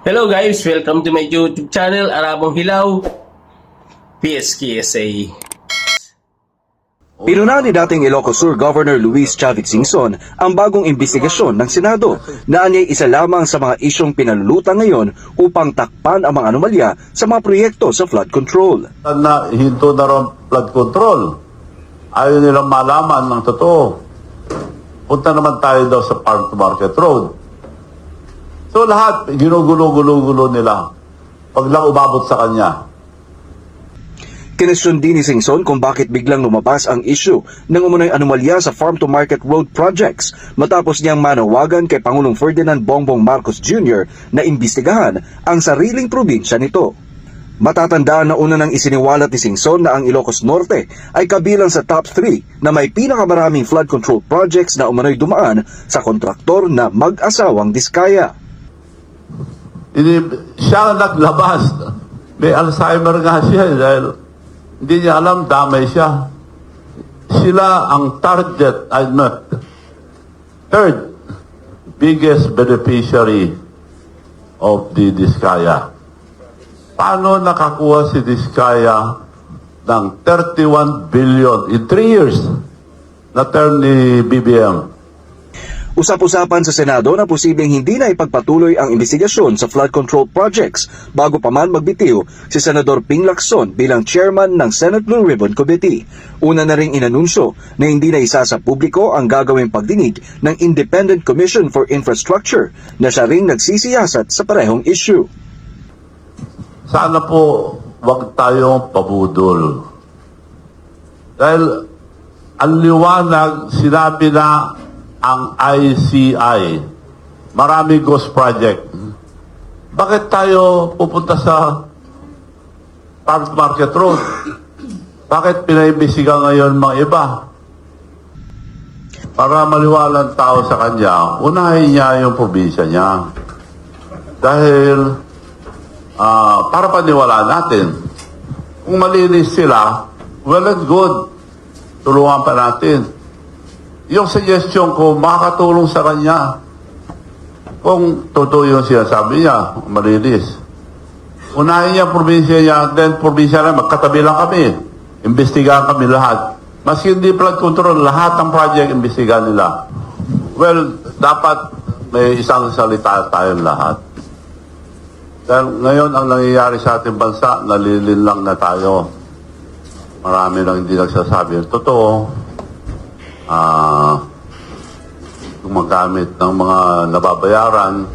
Hello guys, welcome to my YouTube channel, Arabong Hilaw, PSKSA. Pinuna ni dating Ilocos Sur Governor Luis Chavit Singson ang bagong investigasyon ng Senado na anyay isa lamang sa mga isyong pinalulutan ngayon upang takpan ang mga anomalya sa mga proyekto sa flood control. Na hinto na rin flood control. Ayaw nilang malaman ng totoo. Punta naman tayo daw sa Farm to Market Road. So lahat, ginugulo-gulo nila. Pag lang umabot sa kanya. Kinestyon din ni Singson kung bakit biglang lumabas ang issue ng umunoy anomalya sa Farm to Market Road projects matapos niyang manawagan kay Pangulong Ferdinand Bongbong Marcos Jr. na imbestigahan ang sariling probinsya nito. Matatandaan na una nang isiniwalat ni Singson na ang Ilocos Norte ay kabilang sa top 3 na may pinakamaraming flood control projects na umano'y dumaan sa kontraktor na mag-asawang Diskaya. Siya naglabas. May Alzheimer nga siya dahil hindi niya alam, damay siya. Sila ang target, third biggest beneficiary of the Diskaya. Paano nakakuha si Diskaya ng 31 billion in 3 years na term ni BBM? Usap-usapan sa Senado na posibleng hindi na ipagpatuloy ang investigasyon sa flood control projects bago pa man magbitiw si Senador Ping Lacson bilang chairman ng Senate Blue Ribbon Committee. Una na ring inanunsyo na hindi na isa sa publiko ang gagawing pagdinig ng Independent Commission for Infrastructure na siya ring nagsisiyasat sa parehong issue. Sana po wag tayong pabudol. Dahil ang liwanag, sinabi na ang ICI, marami ghost project. Bakit tayo pupunta sa Farm Market Road? Bakit pinaimbisiga ngayon mga iba? Para maliwalang tao sa kanya, unahin niya yung probinsya niya. Dahil para paniwalaan natin, kung malinis sila, well and good, tulungan pa natin. Yung suggestion ko, makakatulong sa kanya. Kung totoo yung sinasabi niya, malinis. Unahin niya probinsya niya, then probinsya na, magkatabi lang kami. Imbestigahan kami lahat. Maski hindi flood control, lahat ng project imbestigahan nila. Well, dapat may isang salita tayong lahat. Dahil ngayon ang nangyayari sa ating bansa, nalilin lang na tayo. Marami nang hindi nagsasabi. Totoo, gumagamit ng mga nababayaran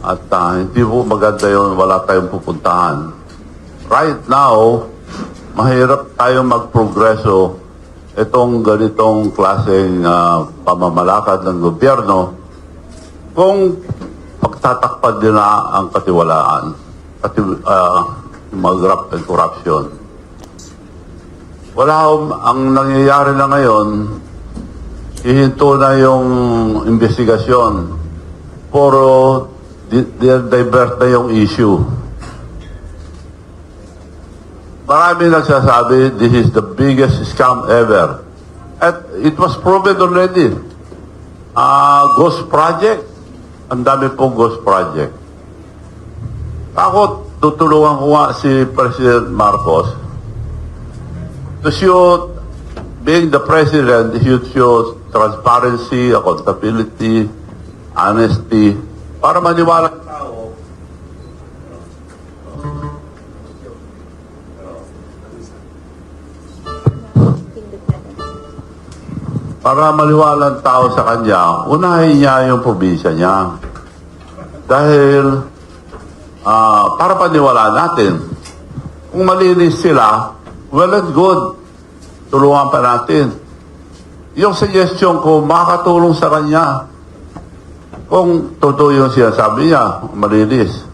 at hindi po maganda yun, wala tayong pupuntahan. Right now, mahirap tayong magprogreso itong ganitong klaseng pamamalakad ng gobyerno kung pagtatakpan nila ang katiwalaan at yung mga graft and corruption. Wala ang nangyayari na ngayon, hihinto na yung investigasyon. Puro divert na yung issue. Marami nagsasabi, this is the biggest scam ever. At it was proven already. Ghost project. Ang dami pong ghost project. Ako, tutulungan ko nga si President Marcos to show, being the president, he should show transparency, accountability, honesty, para maniwala ng tao. Para maniwala ng tao sa kanya, unahin niya yung probinsya niya. Dahil, para paniwalaan natin, kung malinis sila, well and good, tulungan pa natin. Yung suggestion ko, makakatulong sa kanya. Kung totoo yung sinasabi niya, malinis.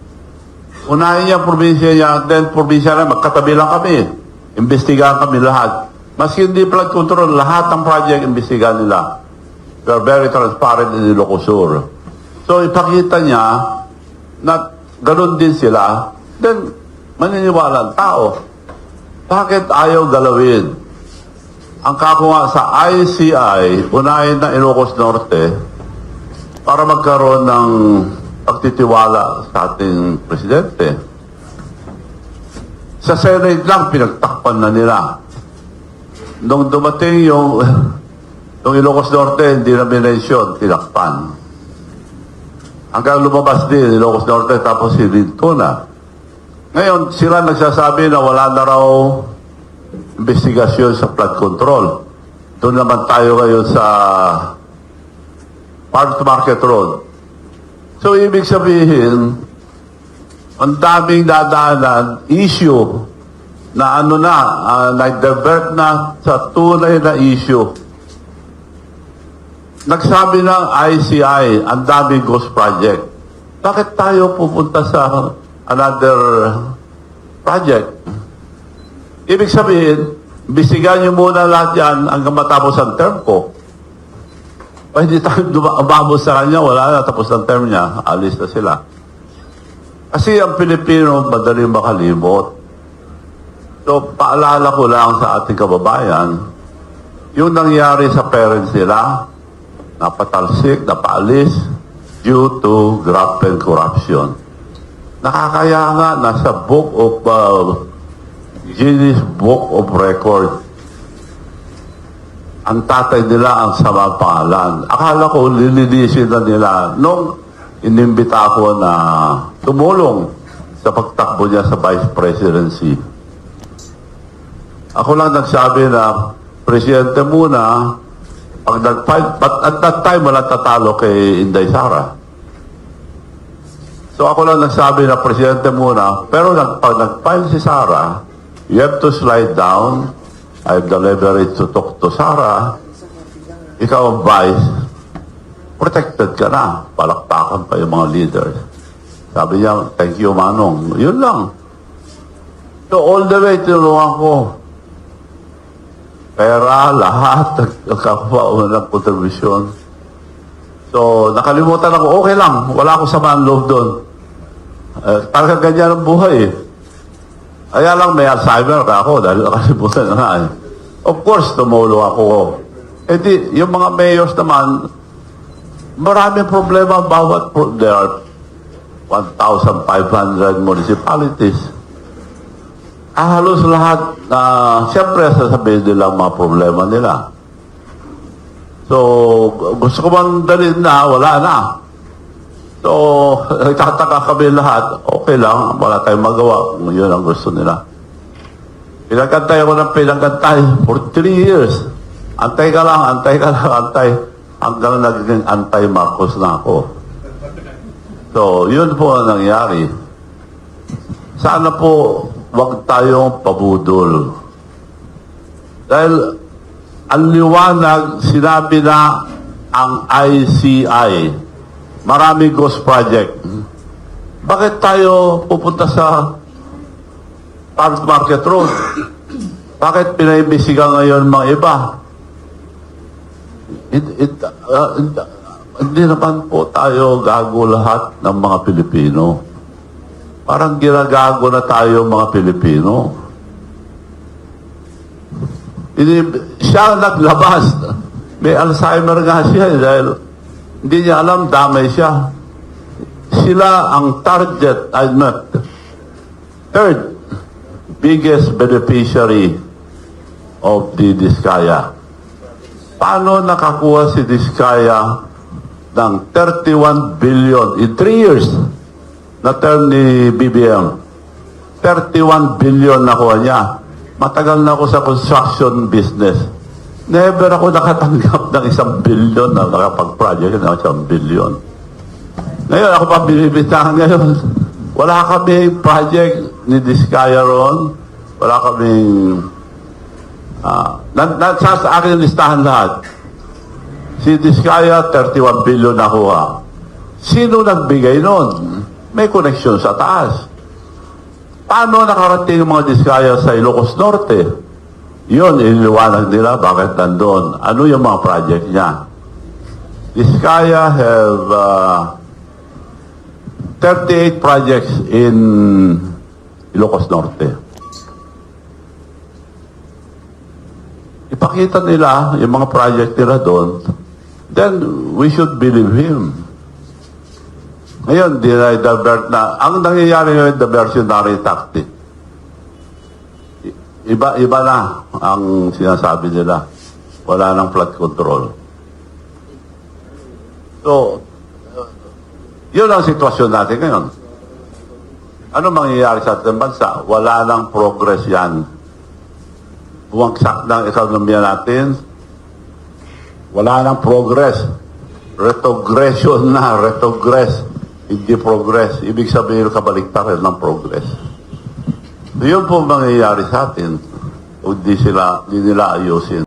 Unahin niya probinsya niya, then probinsya na, magkatabi lang kami. Imbestigahan kami lahat. Maski hindi flood control, lahat ng project imbestigahan nila. We are very transparent in Ilocos Sur. So ipakita niya na ganun din sila, then maniniwala ang tao. Bakit ayaw galawin? Ang kako nga sa ICI, unahin ng Ilocos Norte, para magkaroon ng pagtitiwala sa ating presidente. Sa Senate lang, pinagtakpan na nila. Nung dumating yung Ilocos Norte, hindi na minensyon, tinakpan. Hanggang lumabas din, Ilocos Norte, tapos hininto na. Ngayon, sila nagsasabi na wala na raw investigasyon sa flood control. Doon naman tayo ngayon sa Farm to Market Road. So, ibig sabihin, ang daming dadaanan, issue na nag-divert na sa tunay na issue. Nagsabi ng ICI, ang daming ghost project. Bakit tayo pupunta sa another project? Ibig sabihin, bisigan niyo muna lahat yan hanggang matapos ang term ko. Pwede tayo umabot sa kanya, wala na, tapos ang term niya, alis na sila. Kasi ang Pilipino, madaling makalimot. So, paalala ko lang sa ating kababayan, yung nangyari sa parents nila, napatalsik, napaalis, due to graft and corruption. Nakakaya nga, nasa Guinness Book of Records. Ang tatay nila ang sama pangalan. Akala ko lilinisin na nila nung inimbita ko na tumulong sa pagtakbo niya sa vice presidency. Ako lang nagsabi na presidente muna, pag nag-fight, but at that time wala tatalo kay Inday Sara. So ako lang nagsabi na presidente muna, pero pag nag-file si Sara, you have to slide down. I have the leverage to talk to Sara. Ikaw ang vice. Protected ka na. Palakpakan pa yung mga leaders. Sabi niya, thank you, Manong. Yun lang. So all the way, tinulungan ko. Pera, lahat, nagkakawa ng kontribusyon. So, nakalimutan ako, okay lang. Wala akong samaan loob doon. Parang ganyan ang buhay eh. Kaya lang may Alzheimer ka ako dahil nakalimutan na nga eh. Of course, tumulong ako. Eh di, yung mga mayors naman, maraming problema bawat there are 1,500 municipalities. Halos lahat na siyempre sasabihin nila ang mga problema nila. So, gusto ko man dalhin na, wala na. So, nagtataka kami lahat, okay lang, wala tayong magawa kung yun ang gusto nila. Pinagkantay ako ng pinagkantay for 3 years. Antay ka lang, antay. Hanggang naging anti-Marcos na ako. So, yun po ang nangyari. Sana po, wag tayong pabudol. Dahil, ang liwanag, sinabi na ang ICI, maraming ghost project. Bakit tayo pupunta sa Farm Market Road? Bakit pinaibisigan ngayon mga iba? Hindi naman po tayo gago lahat ng mga Pilipino. Parang ginagago na tayo mga Pilipino. Siya naglabas. May Alzheimer nga siya dahil hindi niya alam, damay siya. Sila ang target, third biggest beneficiary of the Diskaya. Paano nakakuha si Diskaya ng 31 billion in 3 years na term ni BBM? 31 billion nakuha niya. Matagal na ako sa construction business. Never ako nakatanggap ng 1 billion na nakapag-project ng 1 billion. Ngayon, ako pa binibitahan ngayon. Wala kami project ni Diskaya ron. Wala kaming... nasa sa akin listahan lahat. Si Diskaya, 31 billion nakuha. Sino nagbigay nun? May connection sa taas. Paano nakarating yung mga Diskaya sa Ilocos Norte? Yun, iliwanag nila bakit nandun. Ano yung mga project niya? Diskaya have 38 projects in Ilocos Norte. Ipakita nila yung mga project nila doon, then we should believe him. Ngayon, dinay-divert na. Ang nangyayari ngayon, diversionary tactic. Iba na ang sinasabi nila. Wala nang flood control. So, yun ang sitwasyon natin ngayon. Ano mangyayari sa ating bansa? Wala nang progress yan. Bumagsak ng ekonomiya natin. Wala nang progress. Retrogression na, retrogress. Hindi progress. Ibig sabihin, kabaliktaran ng progress. So, yun po mangyayari sa atin. Kung di nila ayusin.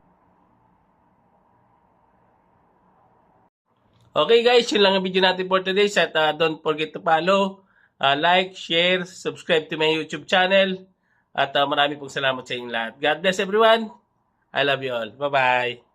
Okay guys, yun lang ang video natin for today. At don't forget to follow, like, share, subscribe to my YouTube channel. At marami pong salamat sa inyong lahat. God bless everyone. I love you all. Bye-bye.